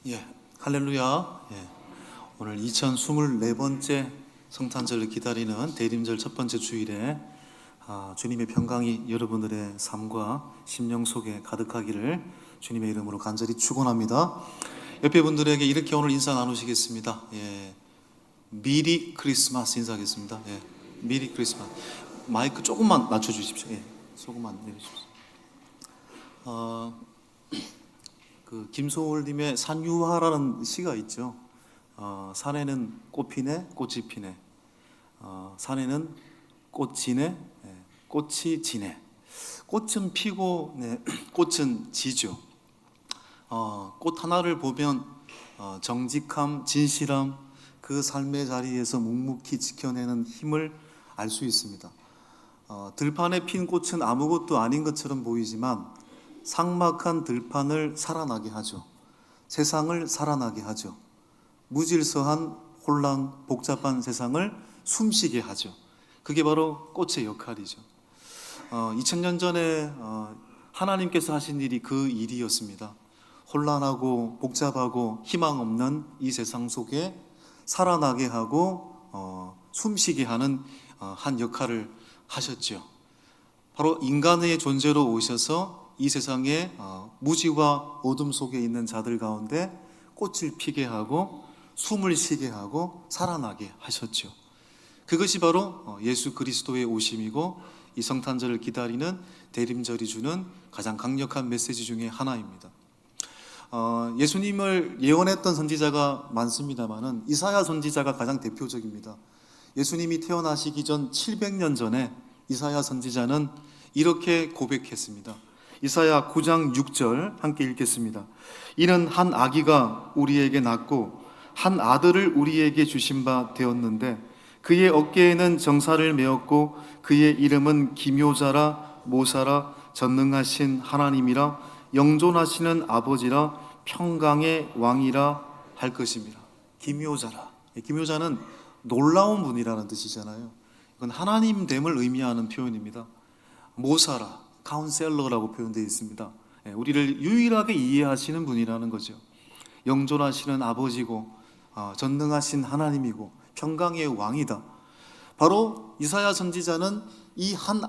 예, 할렐루야. 예, 오늘 2024번째 성탄절을 기다리는 대림절 첫 번째 주일에 주님의 평강이 여러분들의 삶과 심령 속에 가득하기를 주님의 이름으로 간절히 축원합니다. 옆에 분들에게 이렇게 오늘 인사 나누시겠습니다. 예, 미리 크리스마스 인사하겠습니다. 예, 미리 크리스마스. 마이크 조금만 낮춰주십시오. 예, 조금만 내려주십시오. 그 김소월님의 산유화라는 시가 있죠. 산에는 꽃 피네, 꽃이 피네. 산에는 꽃 지네, 꽃이 지네. 꽃은 피고, 네, 꽃은 지죠. 꽃 하나를 보면 정직함, 진실함, 그 삶의 자리에서 묵묵히 지켜내는 힘을 알 수 있습니다. 들판에 핀 꽃은 아무것도 아닌 것처럼 보이지만 삭막한 들판을 살아나게 하죠. 세상을 살아나게 하죠. 무질서한 혼란, 복잡한 세상을 숨쉬게 하죠. 그게 바로 꽃의 역할이죠. 2000년 전에 하나님께서 하신 일이 그 일이었습니다. 혼란하고 복잡하고 희망 없는 이 세상 속에 살아나게 하고 숨쉬게 하는 한 역할을 하셨죠. 바로 인간의 존재로 오셔서 이 세상에 무지와 어둠 속에 있는 자들 가운데 꽃을 피게 하고 숨을 쉬게 하고 살아나게 하셨죠. 그것이 바로 예수 그리스도의 오심이고 이 성탄절을 기다리는 대림절이 주는 가장 강력한 메시지 중에 하나입니다. 예수님을 예언했던 선지자가 많습니다만은 이사야 선지자가 가장 대표적입니다. 예수님이 태어나시기 전 700년 전에 이사야 선지자는 이렇게 고백했습니다. 이사야 9장 6절 함께 읽겠습니다. 이는 한 아기가 우리에게 낳고 한 아들을 우리에게 주신 바 되었는데 그의 어깨에는 정사를 메었고 그의 이름은 기묘자라 모사라 전능하신 하나님이라 영존하시는 아버지라 평강의 왕이라 할 것입니다. 기묘자라. 기묘자는 놀라운 분이라는 뜻이잖아요. 이건 하나님됨을 의미하는 표현입니다. 모사라, 카운셀러라고 표현되어 있습니다. 우리를 유일하게 이해하시는 분이라는 거죠. 영존하시는 아버지고 전능하신 하나님이고 평강의 왕이다. 바로 이사야 선지자는 이 한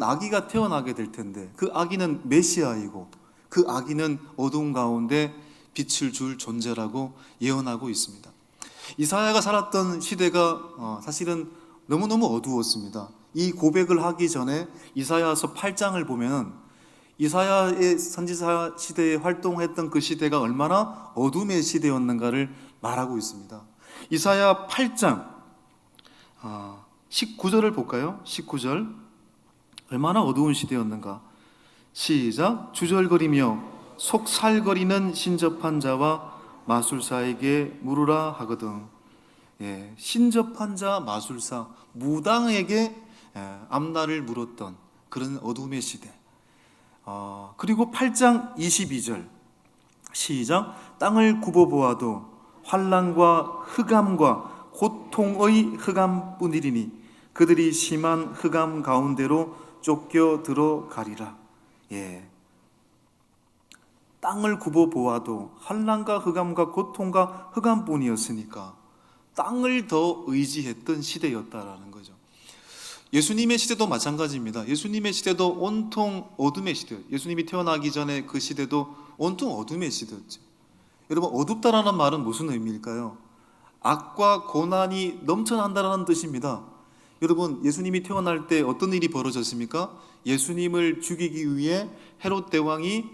아기가 태어나게 될 텐데 그 아기는 메시아이고 그 아기는 어두운 가운데 빛을 줄 존재라고 예언하고 있습니다. 이사야가 살았던 시대가 사실은 너무너무 어두웠습니다. 이 고백을 하기 전에 이사야서 8장을 보면 이사야의 선지자 시대에 활동했던 그 시대가 얼마나 어둠의 시대였는가를 말하고 있습니다. 이사야 8장 19절을 볼까요? 19절 얼마나 어두운 시대였는가. 시작. 주절거리며 속살거리는 신접한 자와 마술사에게 물으라 하거든. 신접한 자, 마술사, 무당에게 앞날을 물었던 그런 어둠의 시대. 그리고 8장 22절 시작. 땅을 굽어보아도 환난과 흑암과 고통의 흑암뿐이리니 그들이 심한 흑암 가운데로 쫓겨 들어가리라. 땅을 굽어보아도 환난과 흑암과 고통과 흑암뿐이었으니까 땅을 더 의지했던 시대였다라는 거죠. 예수님의 시대도 마찬가지입니다. 예수님의 시대도 온통 어둠의 시대. 예수님이 태어나기 전에 그 시대도 온통 어둠의 시대였죠. 여러분, 어둡다라는 말은 무슨 의미일까요? 악과 고난이 넘쳐난다라는 뜻입니다. 여러분, 예수님이 태어날 때 어떤 일이 벌어졌습니까? 예수님을 죽이기 위해 헤롯 대왕이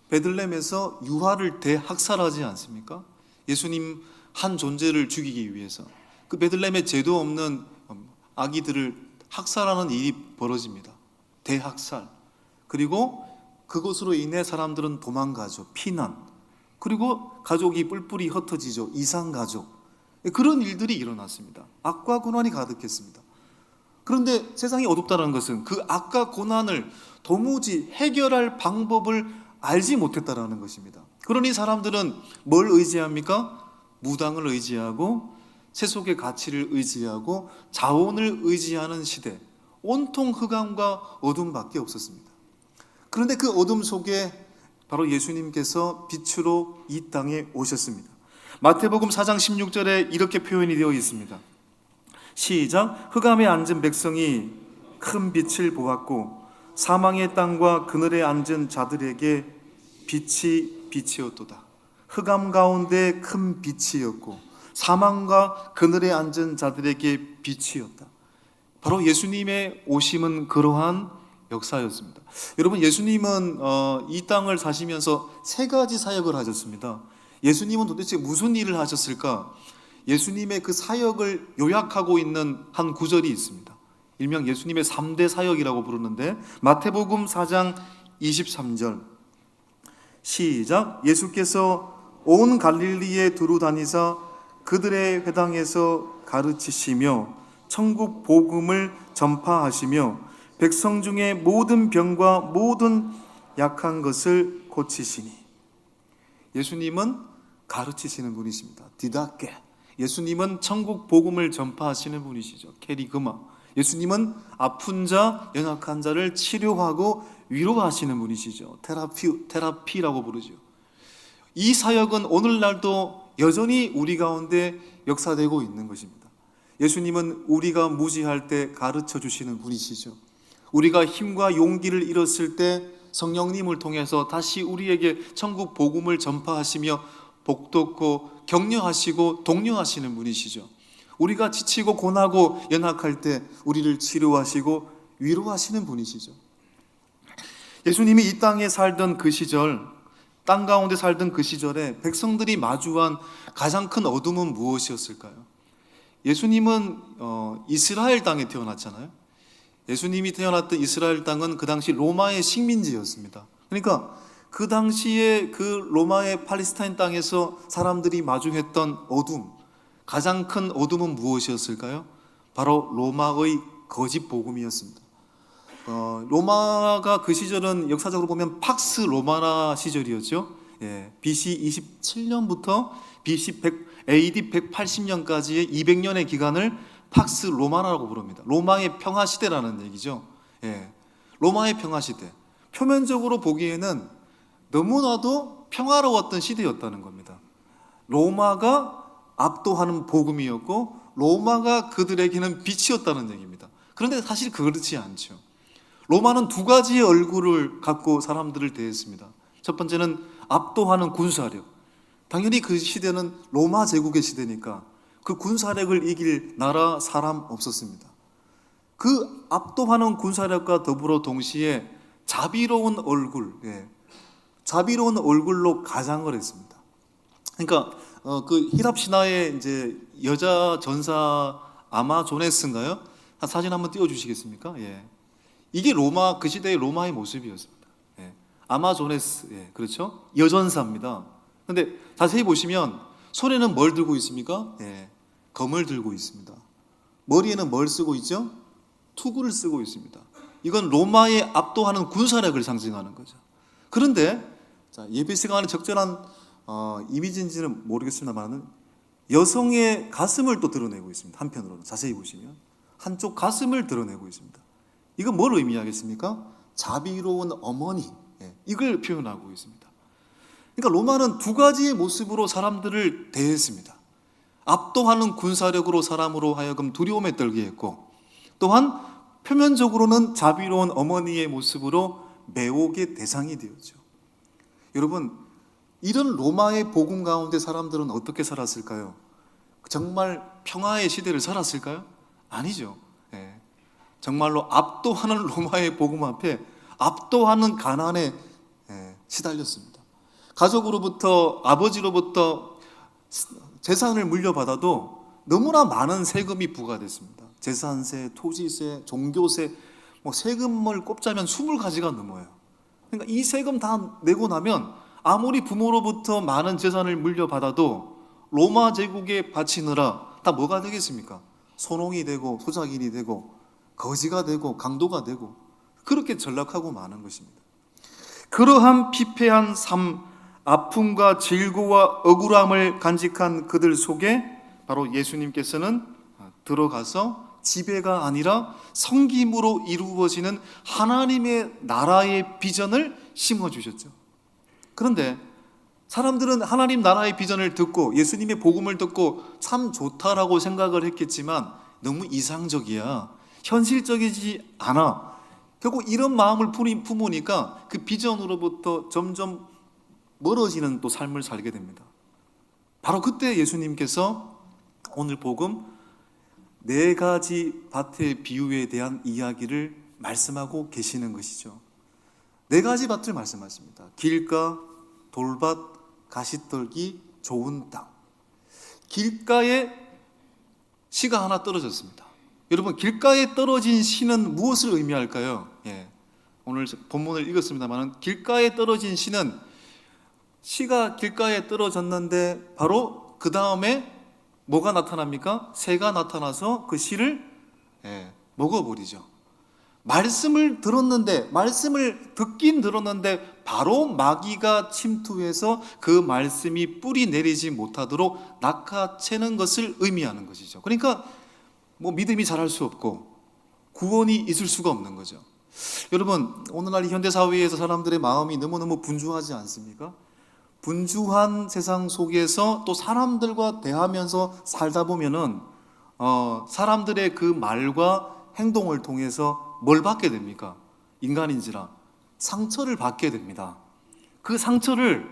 베들레헴에서 유아를 대학살하지 않습니까? 예수님 한 존재를 죽이기 위해서 그 베들레헴에 죄도 없는 아기들을 학살하는 일이 벌어집니다. 대학살. 그리고 그것으로 인해 사람들은 도망가죠. 피난. 그리고 가족이 뿔뿔이 흩어지죠. 이산가족. 그런 일들이 일어났습니다. 악과 고난이 가득했습니다. 그런데 세상이 어둡다는 것은 그 악과 고난을 도무지 해결할 방법을 알지 못했다는 것입니다. 그러니 사람들은 뭘 의지합니까? 무당을 의지하고 세속의 가치를 의지하고 자원을 의지하는 시대, 온통 흑암과 어둠밖에 없었습니다. 그런데 그 어둠 속에 바로 예수님께서 빛으로 이 땅에 오셨습니다. 마태복음 4장 16절에 이렇게 표현이 되어 있습니다. 시작. 흑암에 앉은 백성이 큰 빛을 보았고 사망의 땅과 그늘에 앉은 자들에게 빛이 빛이었도다. 흑암 가운데 큰 빛이었고 사망과 그늘에 앉은 자들에게 빛이었다. 바로 예수님의 오심은 그러한 역사였습니다. 여러분, 예수님은 이 땅을 사시면서 세 가지 사역을 하셨습니다. 예수님은 도대체 무슨 일을 하셨을까? 예수님의 그 사역을 요약하고 있는 한 구절이 있습니다. 일명 예수님의 3대 사역이라고 부르는데 마태복음 4장 23절 시작. 예수께서 온 갈릴리에 두루 다니사 그들의 회당에서 가르치시며 천국 복음을 전파하시며 백성 중에 모든 병과 모든 약한 것을 고치시니. 예수님은 가르치시는 분이십니다. 디다케. 예수님은 천국 복음을 전파하시는 분이시죠. 케리그마. 예수님은 아픈 자, 연약한 자를 치료하고 위로하시는 분이시죠. 테라피라고 부르죠. 이 사역은 오늘날도 여전히 우리 가운데 역사되고 있는 것입니다. 예수님은 우리가 무지할 때 가르쳐 주시는 분이시죠. 우리가 힘과 용기를 잃었을 때 성령님을 통해서 다시 우리에게 천국 복음을 전파하시며 복돋고 격려하시고 독려하시는 분이시죠. 우리가 지치고 고나고 연약할 때 우리를 치료하시고 위로하시는 분이시죠. 예수님이 이 땅에 살던 그 시절, 땅 가운데 살던 그 시절에 백성들이 마주한 가장 큰 어둠은 무엇이었을까요? 예수님은 이스라엘 땅에 태어났잖아요. 예수님이 태어났던 이스라엘 땅은 그 당시 로마의 식민지였습니다. 그러니까 그 당시에 그 로마의 팔레스타인 땅에서 사람들이 마주했던 어둠, 가장 큰 어둠은 무엇이었을까요? 바로 로마의 거짓 복음이었습니다. 로마가 그 시절은 역사적으로 보면 팍스 로마나 시절이었죠. BC 27년부터 BC AD 180년까지의 200년의 기간을 팍스 로마라고 부릅니다. 로마의 평화 시대라는 얘기죠. 로마의 평화 시대. 표면적으로 보기에는 너무나도 평화로웠던 시대였다는 겁니다. 로마가 압도하는 복음이었고 로마가 그들에게는 빛이었다는 얘기입니다. 그런데 사실 그렇지 않죠. 로마는 두 가지의 얼굴을 갖고 사람들을 대했습니다. 첫 번째는 압도하는 군사력. 당연히 그 시대는 로마 제국의 시대니까 그 군사력을 이길 나라, 사람 없었습니다. 그 압도하는 군사력과 더불어 동시에 자비로운 얼굴, 자비로운 얼굴로 가장을 했습니다. 그러니까 그 히랍 신화의 이제 여자 전사 아마조네스인가요? 한 사진 한번 띄워주시겠습니까? 이게 로마 그 시대의 로마의 모습이었습니다. 아마조네스, 그렇죠? 여전사입니다. 그런데 자세히 보시면 손에는 뭘 들고 있습니까? 검을 들고 있습니다. 머리에는 뭘 쓰고 있죠? 투구를 쓰고 있습니다. 이건 로마의 압도하는 군사력을 상징하는 거죠. 그런데 예배 시간에 적절한 이미지인지는 모르겠습니다만 여성의 가슴을 또 드러내고 있습니다. 한편으로는 자세히 보시면 한쪽 가슴을 드러내고 있습니다. 이건 뭘 의미하겠습니까? 자비로운 어머니, 이걸 표현하고 있습니다. 그러니까 로마는 두 가지의 모습으로 사람들을 대했습니다. 압도하는 군사력으로 사람으로 하여금 두려움에 떨게 했고, 또한 표면적으로는 자비로운 어머니의 모습으로 매혹의 대상이 되었죠. 여러분, 이런 로마의 복음 가운데 사람들은 어떻게 살았을까요? 정말 평화의 시대를 살았을까요? 아니죠. 정말로 압도하는 로마의 복음 앞에 압도하는 가난에 시달렸습니다. 가족으로부터, 아버지로부터 재산을 물려받아도 너무나 많은 세금이 부과됐습니다. 재산세, 토지세, 종교세, 세금을 꼽자면 20가지가 넘어요. 그러니까 이 세금 다 내고 나면 아무리 부모로부터 많은 재산을 물려받아도 로마 제국에 바치느라 다 뭐가 되겠습니까? 소농이 되고 소작인이 되고 거지가 되고 강도가 되고 그렇게 전락하고 마는 것입니다. 그러한 피폐한 삶, 아픔과 질고와 억울함을 간직한 그들 속에 바로 예수님께서는 들어가서 지배가 아니라 섬김으로 이루어지는 하나님의 나라의 비전을 심어주셨죠. 그런데 사람들은 하나님 나라의 비전을 듣고 예수님의 복음을 듣고 참 좋다라고 생각을 했겠지만 너무 이상적이야, 현실적이지 않아. 결국 이런 마음을 품으니까 그 비전으로부터 점점 멀어지는 또 삶을 살게 됩니다. 바로 그때 예수님께서 오늘 복음 4가지 밭의 비유에 대한 이야기를 말씀하고 계시는 것이죠. 4가지 밭을 말씀하십니다. 길가, 돌밭, 가시떨기, 좋은 땅. 길가에 씨가 하나 떨어졌습니다. 여러분, 길가에 떨어진 씨는 무엇을 의미할까요? 오늘 본문을 읽었습니다만 길가에 떨어진 씨는 씨가 길가에 떨어졌는데 바로 그 다음에 뭐가 나타납니까? 새가 나타나서 그 씨를 먹어버리죠. 말씀을 듣긴 들었는데 바로 마귀가 침투해서 그 말씀이 뿌리 내리지 못하도록 낚아채는 것을 의미하는 것이죠. 그러니까 믿음이 자랄 수 없고 구원이 있을 수가 없는 거죠. 여러분, 오늘날 이 현대사회에서 사람들의 마음이 너무너무 분주하지 않습니까? 분주한 세상 속에서 또 사람들과 대하면서 살다 보면은 사람들의 그 말과 행동을 통해서 뭘 받게 됩니까? 인간인지라 상처를 받게 됩니다. 그 상처를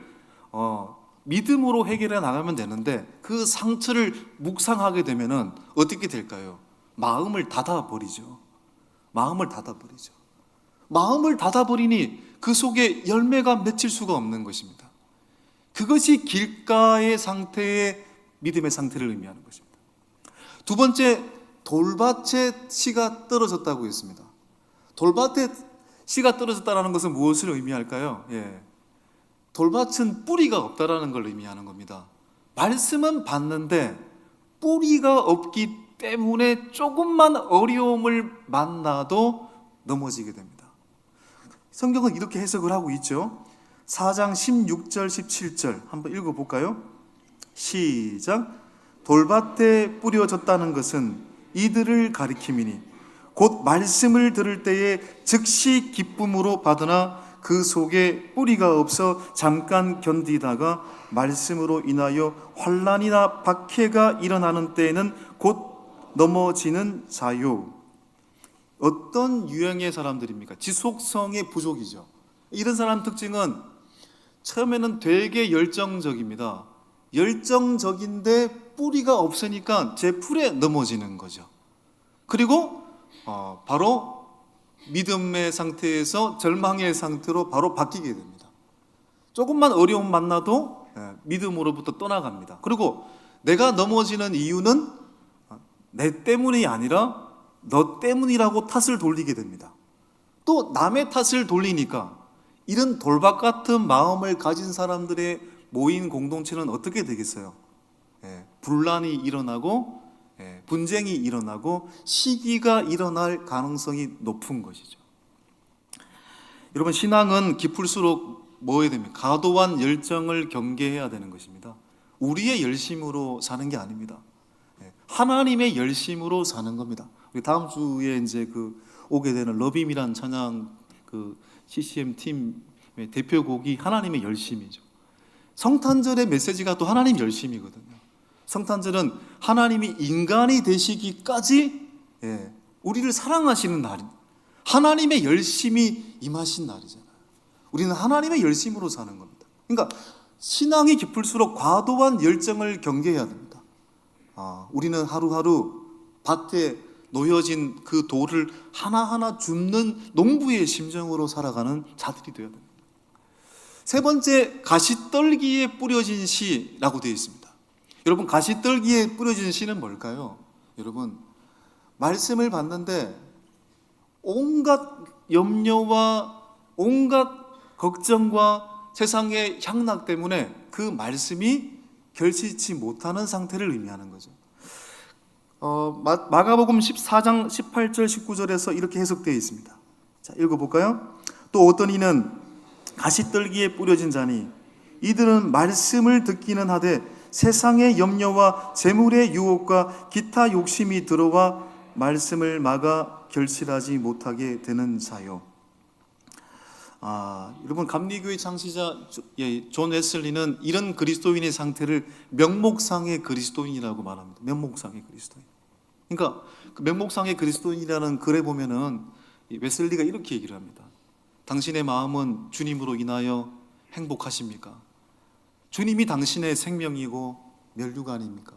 믿음으로 해결해 나가면 되는데 그 상처를 묵상하게 되면은 어떻게 될까요? 마음을 닫아버리죠. 마음을 닫아버리니 그 속에 열매가 맺힐 수가 없는 것입니다. 그것이 길가의 상태의 믿음의 상태를 의미하는 것입니다. 두 번째, 돌밭에 씨가 떨어졌다고 했습니다. 돌밭에 씨가 떨어졌다는 것은 무엇을 의미할까요? 돌밭은 뿌리가 없다라는 걸 의미하는 겁니다. 말씀은 받는데 뿌리가 없기 때문에 조금만 어려움을 만나도 넘어지게 됩니다. 성경은 이렇게 해석을 하고 있죠. 4장 16절 17절 한번 읽어볼까요? 시작. 돌밭에 뿌려졌다는 것은 이들을 가리킴이니 곧 말씀을 들을 때에 즉시 기쁨으로 받으나 그 속에 뿌리가 없어 잠깐 견디다가 말씀으로 인하여 환난이나 박해가 일어나는 때에는 곧 넘어지는 자요. 어떤 유형의 사람들입니까? 지속성의 부족이죠. 이런 사람 특징은 처음에는 되게 열정적입니다. 열정적인데 뿌리가 없으니까 제 풀에 넘어지는 거죠. 그리고 바로 믿음의 상태에서 절망의 상태로 바로 바뀌게 됩니다. 조금만 어려움 만나도 믿음으로부터 떠나갑니다. 그리고 내가 넘어지는 이유는 내 때문이 아니라 너 때문이라고 탓을 돌리게 됩니다. 또 남의 탓을 돌리니까 이런 돌밭 같은 마음을 가진 사람들의 모인 공동체는 어떻게 되겠어요? 분란이 일어나고 분쟁이 일어나고 시기가 일어날 가능성이 높은 것이죠. 여러분, 신앙은 깊을수록 뭐 해야 됩니까? 과도한 열정을 경계해야 되는 것입니다. 우리의 열심으로 사는 게 아닙니다. 하나님의 열심으로 사는 겁니다. 우리 다음 주에 이제 오게 되는 러빔이란 찬양 CCM 팀의 대표곡이 하나님의 열심이죠. 성탄절의 메시지가 또 하나님 열심이거든요. 성탄절은 하나님이 인간이 되시기까지 우리를 사랑하시는 날입니다. 하나님의 열심이 임하신 날이잖아요. 우리는 하나님의 열심으로 사는 겁니다. 그러니까 신앙이 깊을수록 과도한 열정을 경계해야 됩니다. 우리는 하루하루 밭에 놓여진 그 돌을 하나하나 줍는 농부의 심정으로 살아가는 자들이 되어야 됩니다. 세 번째, 가시떨기에 뿌려진 씨라고 되어 있습니다. 여러분, 가시떨기에 뿌려진 씨는 뭘까요? 여러분, 말씀을 받는데 온갖 염려와 온갖 걱정과 세상의 향락 때문에 그 말씀이 결실치 못하는 상태를 의미하는 거죠. 마가복음 14장 18절 19절에서 이렇게 해석되어 있습니다. 자, 읽어볼까요? 또 어떤 이는 가시떨기에 뿌려진 자니 이들은 말씀을 듣기는 하되 세상의 염려와 재물의 유혹과 기타 욕심이 들어와 말씀을 막아 결실하지 못하게 되는 자요. 여러분 감리교의 창시자 존 웨슬리는 이런 그리스도인의 상태를 명목상의 그리스도인이라고 말합니다. 명목상의 그리스도인. 그러니까 그 명목상의 그리스도인이라는 글에 보면은 웨슬리가 이렇게 얘기를 합니다. 당신의 마음은 주님으로 인하여 행복하십니까? 주님이 당신의 생명이고 면류가 아닙니까?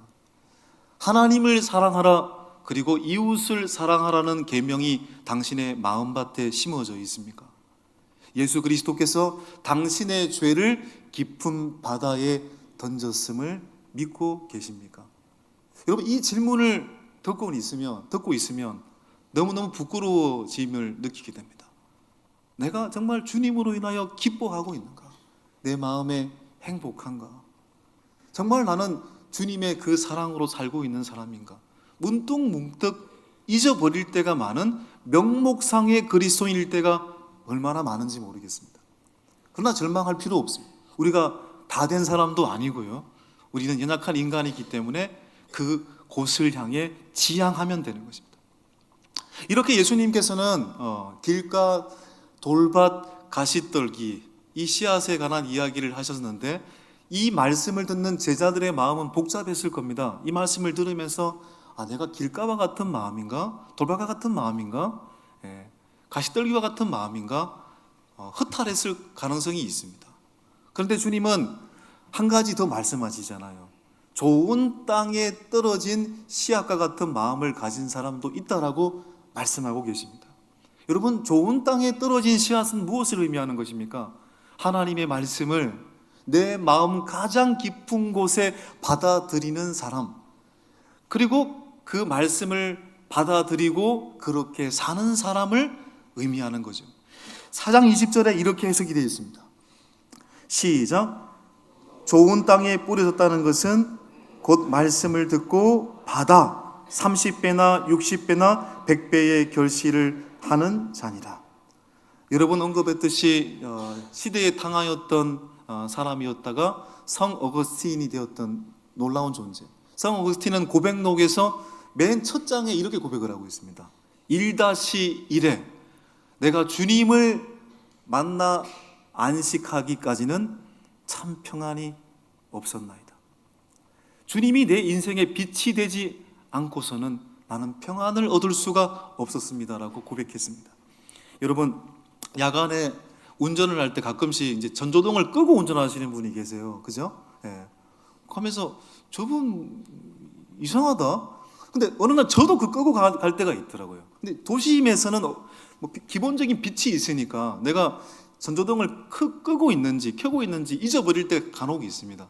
하나님을 사랑하라 그리고 이웃을 사랑하라는 계명이 당신의 마음밭에 심어져 있습니까? 예수 그리스도께서 당신의 죄를 깊은 바다에 던졌음을 믿고 계십니까? 여러분 이 질문을 듣고 있으면 너무너무 부끄러워짐을 느끼게 됩니다. 내가 정말 주님으로 인하여 기뻐하고 있는가? 내 마음에 행복한가? 정말 나는 주님의 그 사랑으로 살고 있는 사람인가? 문득 잊어버릴 때가 많은 명목상의 그리스도인일 때가 얼마나 많은지 모르겠습니다. 그러나 절망할 필요 없습니다. 우리가 다 된 사람도 아니고요. 우리는 연약한 인간이기 때문에 그 곳을 향해 지향하면 되는 것입니다. 이렇게 예수님께서는 길가, 돌밭, 가시떨기 이 씨앗에 관한 이야기를 하셨는데 이 말씀을 듣는 제자들의 마음은 복잡했을 겁니다. 이 말씀을 들으면서 내가 길가와 같은 마음인가? 돌밭과 같은 마음인가? 가시떨기와 같은 마음인가? 허탈했을 가능성이 있습니다. 그런데 주님은 한 가지 더 말씀하시잖아요. 좋은 땅에 떨어진 씨앗과 같은 마음을 가진 사람도 있다라고 말씀하고 계십니다. 여러분, 좋은 땅에 떨어진 씨앗은 무엇을 의미하는 것입니까? 하나님의 말씀을 내 마음 가장 깊은 곳에 받아들이는 사람, 그리고 그 말씀을 받아들이고 그렇게 사는 사람을 의미하는 거죠. 4장 20절에 이렇게 해석이 되어 있습니다. 시작. 좋은 땅에 뿌려졌다는 것은 곧 말씀을 듣고 받아 30배나 60배나 100배의 결실을 하는 자니라. 여러분 언급했듯이 시대에 탕하였던 사람이었다가 성 어거스틴이 되었던 놀라운 존재. 성 어거스틴은 고백록에서 맨 첫 장에 이렇게 고백을 하고 있습니다. 1-1에 내가 주님을 만나 안식하기까지는 참 평안이 없었나이다. 주님이 내 인생의 빛이 되지 않고서는 나는 평안을 얻을 수가 없었습니다라고 고백했습니다. 여러분 야간에 운전을 할 때 가끔씩 이제 전조등을 끄고 운전하시는 분이 계세요. 그죠? 예. 하면서 저분 이상하다. 근데 어느 날 저도 그 끄고 갈 때가 있더라고요. 근데 도심에서는 뭐 기본적인 빛이 있으니까 내가 전조등을 끄고 있는지 켜고 있는지 잊어버릴 때 간혹 있습니다.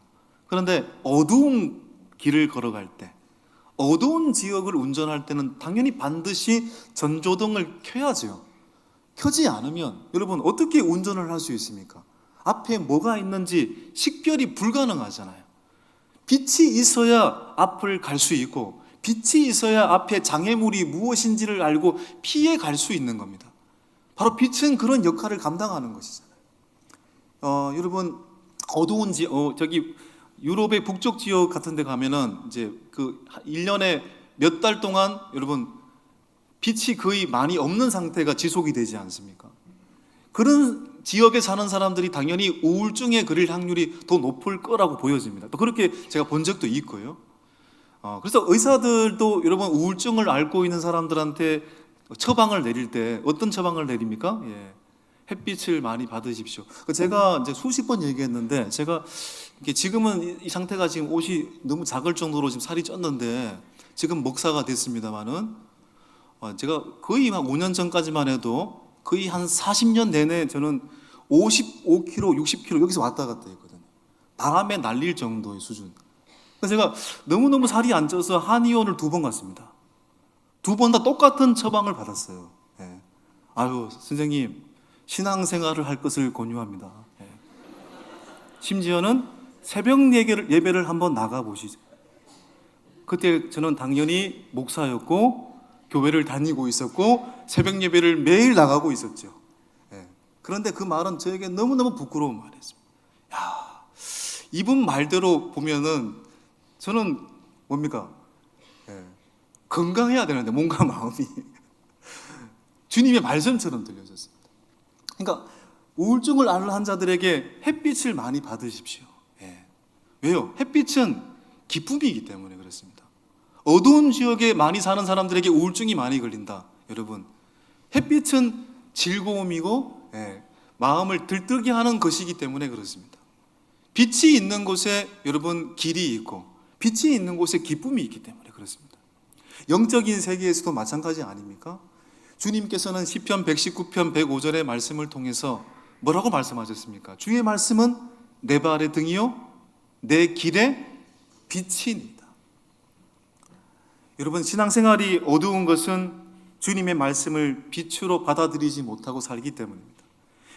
그런데 어두운 길을 걸어갈 때, 어두운 지역을 운전할 때는 당연히 반드시 전조등을 켜야죠. 켜지 않으면 여러분 어떻게 운전을 할 수 있습니까? 앞에 뭐가 있는지 식별이 불가능하잖아요. 빛이 있어야 앞을 갈 수 있고 빛이 있어야 앞에 장애물이 무엇인지를 알고 피해 갈 수 있는 겁니다. 바로 빛은 그런 역할을 감당하는 것이잖아요. 여러분 어두운 저기 유럽의 북쪽 지역 같은 데 가면은 이제 그 1년에 몇 달 동안 여러분 빛이 거의 많이 없는 상태가 지속이 되지 않습니까? 그런 지역에 사는 사람들이 당연히 우울증에 걸릴 확률이 더 높을 거라고 보여집니다. 또 그렇게 제가 본 적도 있고요. 그래서 의사들도 여러분 우울증을 앓고 있는 사람들한테 처방을 내릴 때 어떤 처방을 내립니까? 햇빛을 많이 받으십시오. 제가 이제 수십 번 얘기했는데 제가 지금은 이 상태가 지금 옷이 너무 작을 정도로 지금 살이 쪘는데 지금 먹사가 됐습니다만은 제가 거의 한 5년 전까지만 해도 거의 한 40년 내내 저는 55kg, 60kg 여기서 왔다 갔다 했거든요. 바람에 날릴 정도의 수준. 그래서 제가 너무너무 살이 안 쪄서 한의원을 2번 갔습니다. 2번 다 똑같은 처방을 받았어요. 아유 선생님 신앙생활을 할 것을 권유합니다. 심지어는 새벽 예배를 한번 나가보시죠. 그때 저는 당연히 목사였고 교회를 다니고 있었고 새벽 예배를 매일 나가고 있었죠. 그런데 그 말은 저에게 너무너무 부끄러운 말이었습니다. 이분 말대로 보면은 저는 뭡니까? 건강해야 되는데 몸과 마음이 주님의 말씀처럼 들려졌습니다. 그러니까 우울증을 앓는 자들에게 햇빛을 많이 받으십시오. 예. 왜요? 햇빛은 기쁨이기 때문에 그렇습니다. 어두운 지역에 많이 사는 사람들에게 우울증이 많이 걸린다. 여러분, 햇빛은 즐거움이고 마음을 들뜨게 하는 것이기 때문에 그렇습니다. 빛이 있는 곳에 여러분 길이 있고 빛이 있는 곳에 기쁨이 있기 때문에 그렇습니다. 영적인 세계에서도 마찬가지 아닙니까? 주님께서는 시편 119편 105절의 말씀을 통해서 뭐라고 말씀하셨습니까? 주의 말씀은 내 발의 등이요 내 길의 빛이니이다. 여러분, 신앙생활이 어두운 것은 주님의 말씀을 빛으로 받아들이지 못하고 살기 때문입니다.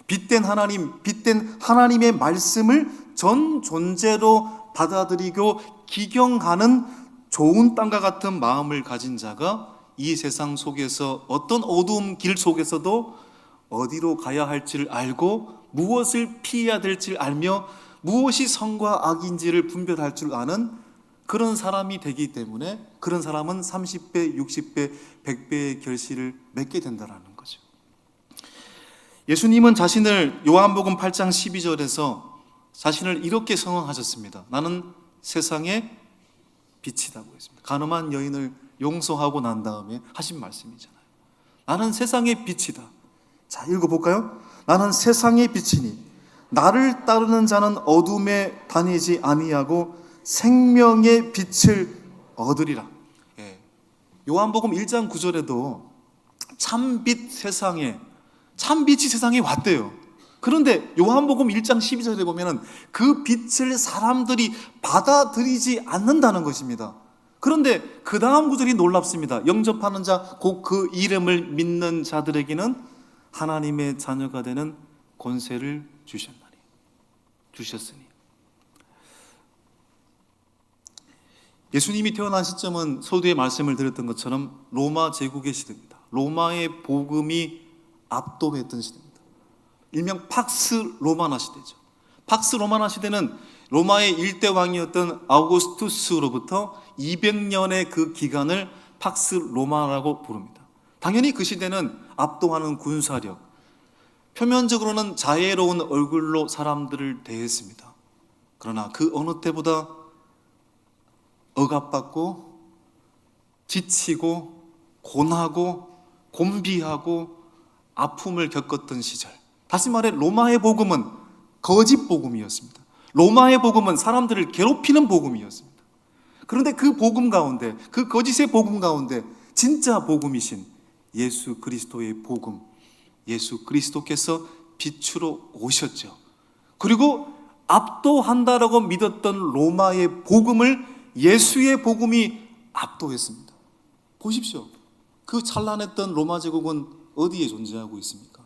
빛된 하나님의 말씀을 전 존재로 받아들이고 기경하는 좋은 땅과 같은 마음을 가진 자가 이 세상 속에서 어떤 어두운 길 속에서도 어디로 가야 할지를 알고 무엇을 피해야 될지를 알며 무엇이 선과 악인지를 분별할 줄 아는 그런 사람이 되기 때문에 그런 사람은 30배, 60배, 100배의 결실을 맺게 된다는 거죠. 예수님은 자신을 요한복음 8장 12절에서 자신을 이렇게 선언하셨습니다. 나는 세상의 빛이라고 했습니다. 가늠한 여인을 용서하고 난 다음에 하신 말씀이잖아요. 나는 세상의 빛이다. 자, 읽어볼까요? 나는 세상의 빛이니 나를 따르는 자는 어둠에 다니지 아니하고 생명의 빛을 얻으리라. 요한복음 1장 9절에도 참빛이 세상에 왔대요. 그런데 요한복음 1장 12절에 보면은 그 빛을 사람들이 받아들이지 않는다는 것입니다. 그런데 그 다음 구절이 놀랍습니다. 영접하는 자, 곧 그 이름을 믿는 자들에게는 하나님의 자녀가 되는 권세를 주셨으니. 예수님이 태어난 시점은 서두에 말씀을 드렸던 것처럼 로마 제국의 시대입니다. 로마의 복음이 압도했던 시대입니다. 일명 팍스 로마나 시대죠. 팍스 로마나 시대는 로마의 일대 왕이었던 아우구스투스로부터 200년의 그 기간을 팍스 로마라고 부릅니다. 당연히 그 시대는 압도하는 군사력, 표면적으로는 자애로운 얼굴로 사람들을 대했습니다. 그러나 그 어느 때보다 억압받고 지치고 고나고 곤비하고 아픔을 겪었던 시절, 다시 말해 로마의 복음은 거짓 복음이었습니다. 로마의 복음은 사람들을 괴롭히는 복음이었습니다. 그런데 그 복음 가운데, 그 거짓의 복음 가운데 진짜 복음이신 예수 그리스도의 복음, 예수 그리스도께서 빛으로 오셨죠. 그리고 압도한다라고 믿었던 로마의 복음을 예수의 복음이 압도했습니다. 보십시오. 그 찬란했던 로마 제국은 어디에 존재하고 있습니까?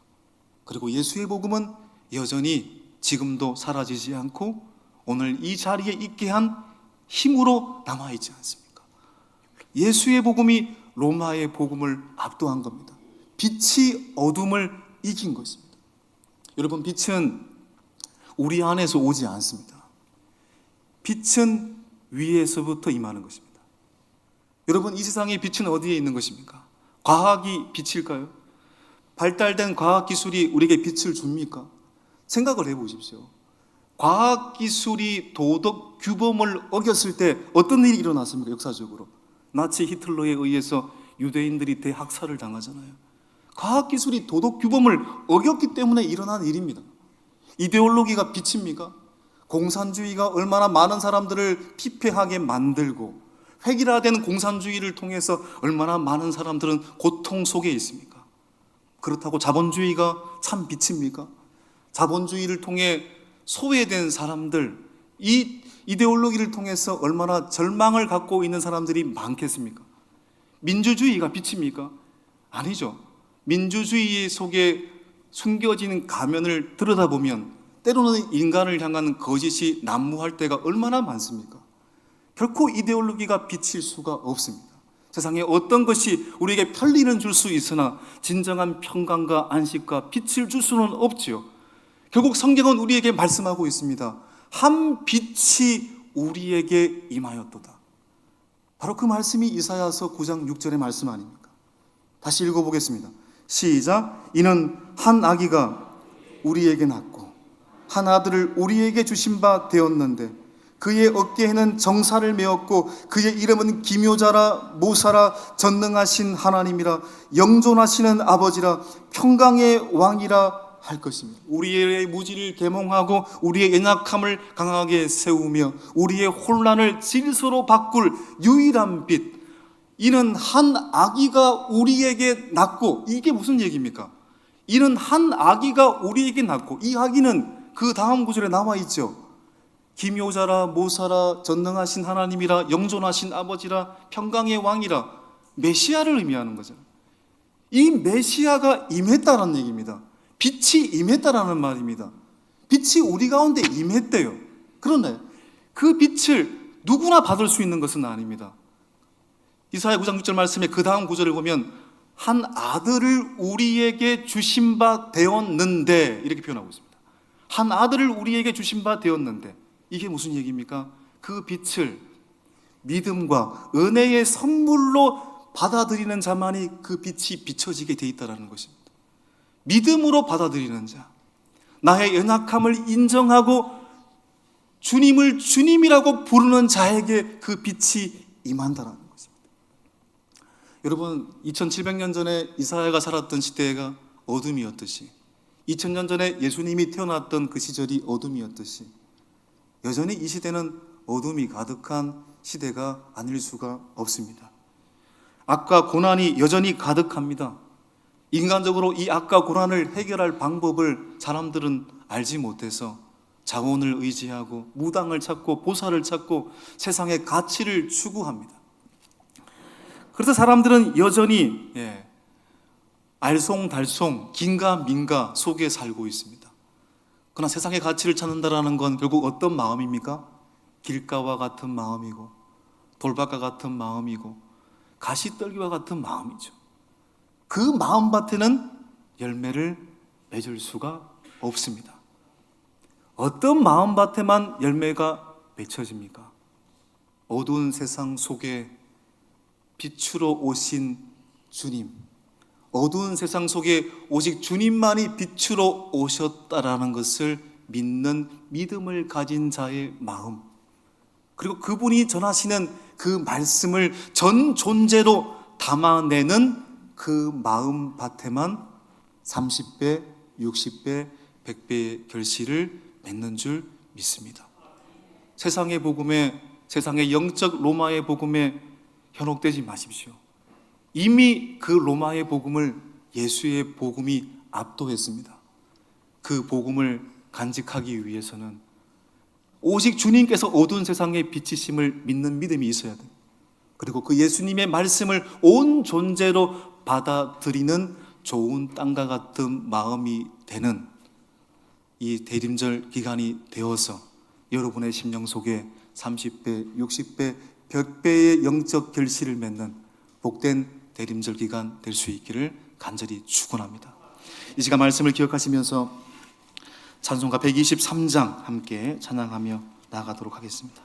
그리고 예수의 복음은 여전히 지금도 사라지지 않고 오늘 이 자리에 있게 한 힘으로 남아있지 않습니까? 예수의 복음이 로마의 복음을 압도한 겁니다. 빛이 어둠을 이긴 것입니다. 여러분, 빛은 우리 안에서 오지 않습니다. 빛은 위에서부터 임하는 것입니다. 여러분, 이 세상의 빛은 어디에 있는 것입니까? 과학이 빛일까요? 발달된 과학기술이 우리에게 빛을 줍니까? 생각을 해보십시오. 과학기술이 도덕 규범을 어겼을 때 어떤 일이 일어났습니까? 역사적으로 나치 히틀러에 의해서 유대인들이 대학살을 당하잖아요. 과학기술이 도덕 규범을 어겼기 때문에 일어난 일입니다. 이데올로기가 빛입니까? 공산주의가 얼마나 많은 사람들을 피폐하게 만들고 획일화된 공산주의를 통해서 얼마나 많은 사람들은 고통 속에 있습니까? 그렇다고 자본주의가 참 빛입니까? 자본주의를 통해 소외된 사람들, 이 이데올로기를 통해서 얼마나 절망을 갖고 있는 사람들이 많겠습니까? 민주주의가 빛입니까? 아니죠. 민주주의 속에 숨겨진 가면을 들여다보면 때로는 인간을 향한 거짓이 난무할 때가 얼마나 많습니까? 결코 이데올로기가 빛일 수가 없습니다. 세상에 어떤 것이 우리에게 편리는 줄 수 있으나 진정한 평강과 안식과 빛을 줄 수는 없지요. 결국 성경은 우리에게 말씀하고 있습니다. 한 빛이 우리에게 임하였도다. 바로 그 말씀이 이사야서 9장 6절의 말씀 아닙니까? 다시 읽어보겠습니다. 시작. 이는 한 아기가 우리에게 낳고 한 아들을 우리에게 주신 바 되었는데 그의 어깨에는 정사를 메었고 그의 이름은 기묘자라 모사라 전능하신 하나님이라 영존하시는 아버지라 평강의 왕이라 할 것입니다. 우리의 무지를 계몽하고 우리의 연약함을 강하게 세우며 우리의 혼란을 질서로 바꿀 유일한 빛, 이는 한 아기가 우리에게 낳고, 이게 무슨 얘기입니까? 이는 한 아기가 우리에게 낳고, 이 아기는 그 다음 구절에 나와 있죠. 기묘자라 모사라 전능하신 하나님이라 영존하신 아버지라 평강의 왕이라, 메시아를 의미하는 거죠. 이 메시아가 임했다는 얘기입니다. 빛이 임했다라는 말입니다. 빛이 우리 가운데 임했대요. 그런데 그 빛을 누구나 받을 수 있는 것은 아닙니다. 이사야 9장 6절 말씀에 그 다음 구절을 보면 한 아들을 우리에게 주신 바 되었는데, 이렇게 표현하고 있습니다. 한 아들을 우리에게 주신 바 되었는데, 이게 무슨 얘기입니까? 그 빛을 믿음과 은혜의 선물로 받아들이는 자만이 그 빛이 비춰지게 돼 있다는 것입니다. 믿음으로 받아들이는 자, 나의 연약함을 인정하고 주님을 주님이라고 부르는 자에게 그 빛이 임한다는 것입니다. 여러분, 2700년 전에 이사야가 살았던 시대가 어둠이었듯이, 2000년 전에 예수님이 태어났던 그 시절이 어둠이었듯이, 여전히 이 시대는 어둠이 가득한 시대가 아닐 수가 없습니다. 악과 고난이 여전히 가득합니다. 인간적으로 이 악과 고난을 해결할 방법을 사람들은 알지 못해서 자원을 의지하고 무당을 찾고 보살을 찾고 세상의 가치를 추구합니다. 그래서 사람들은 여전히 알쏭달쏭 긴가민가 속에 살고 있습니다. 그러나 세상의 가치를 찾는다는 건 결국 어떤 마음입니까? 길가와 같은 마음이고 돌밭과 같은 마음이고 가시떨기와 같은 마음이죠. 그 마음밭에는 열매를 맺을 수가 없습니다. 어떤 마음밭에만 열매가 맺혀집니까? 어두운 세상 속에 빛으로 오신 주님, 어두운 세상 속에 오직 주님만이 빛으로 오셨다라는 것을 믿는 믿음을 가진 자의 마음, 그리고 그분이 전하시는 그 말씀을 전 존재로 담아내는 그 마음밭에만 30배, 60배, 100배의 결실을 맺는 줄 믿습니다. 세상의 복음에, 세상의 영적 로마의 복음에 현혹되지 마십시오. 이미 그 로마의 복음을 예수의 복음이 압도했습니다. 그 복음을 간직하기 위해서는 오직 주님께서 어두운 세상의 빛이심을 믿는 믿음이 있어야 돼요. 그리고 그 예수님의 말씀을 온 존재로 받아들이는 좋은 땅과 같은 마음이 되는 이 대림절 기간이 되어서 여러분의 심령 속에 30배, 60배, 100배의 영적 결실을 맺는 복된 대림절 기간 될 수 있기를 간절히 축원합니다. 이 시간 말씀을 기억하시면서 찬송가 123장 함께 찬양하며 나아가도록 하겠습니다.